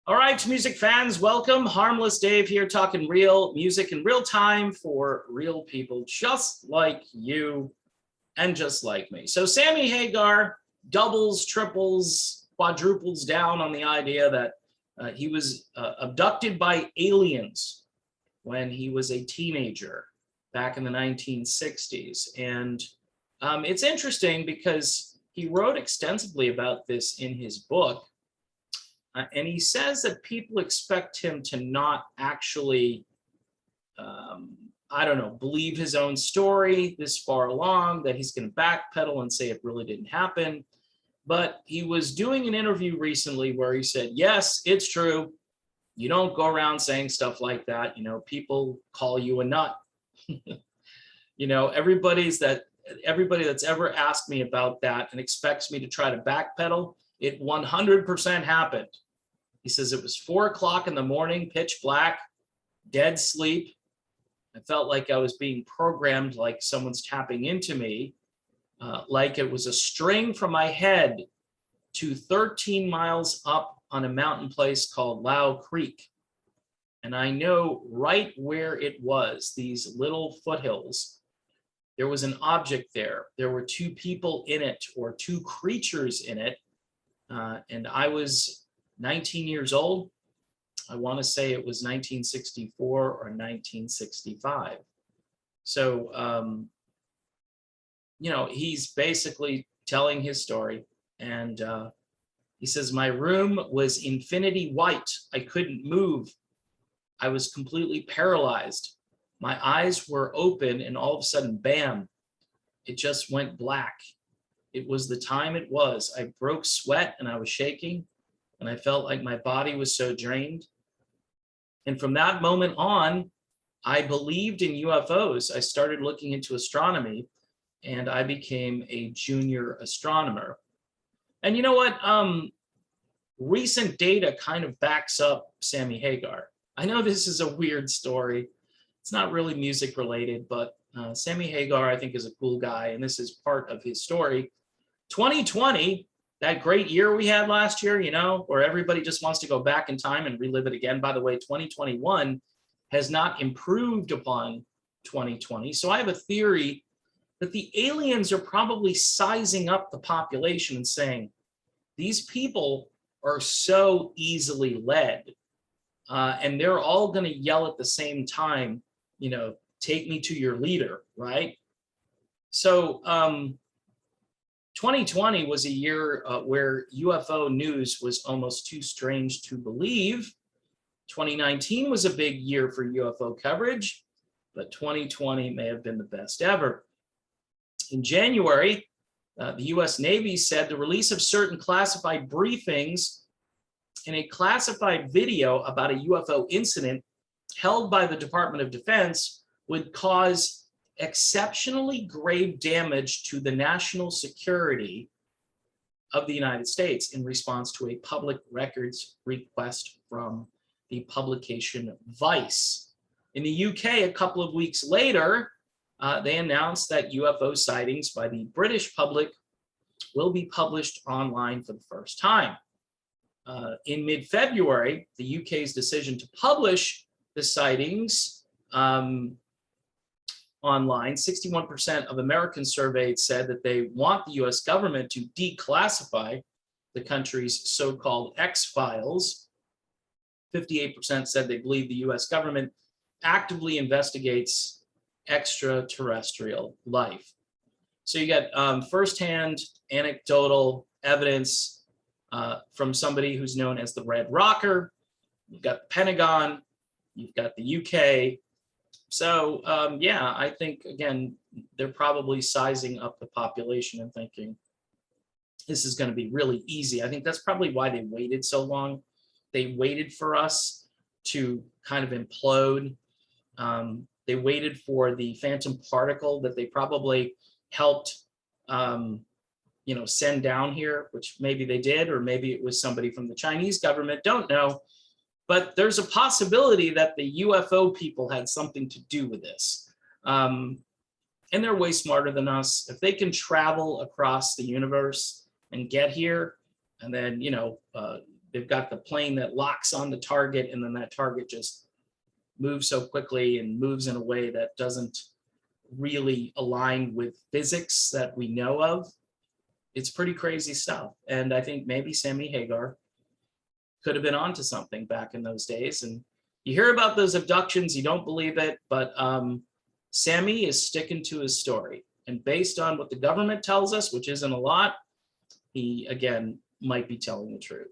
All right, music fans, welcome. Harmless Dave here, talking real music in real time for real people just like you and just like me. So, Sammy Hagar doubles, triples, quadruples down on the idea that he was abducted by aliens when he was a teenager back in the 1960s. And it's interesting because he wrote extensively about this in his book. And he says that people expect him to not actually, I don't know, believe his own story this far along, that he's going to backpedal and say it really didn't happen. But he was doing an interview recently where he said, yes, it's true. You don't go around saying stuff like that. You know, people call you a nut. Everybody that's ever asked me about that and expects me to try to backpedal, it 100% happened. He says it was 4 o'clock in the morning, pitch black, dead sleep. I felt like I was being programmed, like someone's tapping into me, like it was a string from my head to 13 miles up on a mountain place called Lau Creek. And I know right where it was, these little foothills. There was an object there. There were two people in it, or two creatures in it. And I was 19 years old. I want to say it was 1964 or 1965. So, he's basically telling his story. And he says, my room was infinity white. I couldn't move. I was completely paralyzed. My eyes were open and all of a sudden, bam, it just went black. It was the time it was. I broke sweat and I was shaking and I felt like my body was so drained. And from that moment on, I believed in UFOs. I started looking into astronomy and I became a junior astronomer. And you know what? Recent data kind of backs up Sammy Hagar. I know this is a weird story. It's not really music related, but Sammy Hagar, I think, is a cool guy. And this is part of his story. 2020, that great year we had last year, where everybody just wants to go back in time and relive it again. By the way, 2021 has not improved upon 2020. So I have a theory that the aliens are probably sizing up the population and saying, these people are so easily led. And they're all going to yell at the same time, take me to your leader, right? So 2020 was a year where UFO news was almost too strange to believe. 2019 was a big year for UFO coverage, but 2020 may have been the best ever. In January, the US Navy said the release of certain classified briefings in a classified video about a UFO incident held by the Department of Defense would cause exceptionally grave damage to the national security of the United States in response to a public records request from the publication Vice. In the UK, a couple of weeks later, they announced that UFO sightings by the British public will be published online for the first time. In mid-February, the UK's decision to publish the sightings online, 61% of Americans surveyed said that they want the US government to declassify the country's so-called X-Files. 58% said they believe the US government actively investigates extraterrestrial life. So you got firsthand anecdotal evidence from somebody who's known as the Red Rocker. You've got the Pentagon, you've got the UK. So yeah, I think, again, they're probably sizing up the population and thinking this is going to be really easy. I think that's probably why they waited so long. They waited for us to kind of implode. They waited for the phantom particle that they probably helped send down here, which maybe they did, or maybe it was somebody from the Chinese government, don't know. But there's a possibility that the UFO people had something to do with this. And they're way smarter than us. If they can travel across the universe and get here, and then, they've got the plane that locks on the target, and then that target just moves so quickly and moves in a way that doesn't really align with physics that we know of. It's pretty crazy stuff. And I think maybe Sammy Hagar could have been onto something back in those days. And you hear about those abductions, you don't believe it, but Sammy is sticking to his story. And based on what the government tells us, which isn't a lot, he, again, might be telling the truth.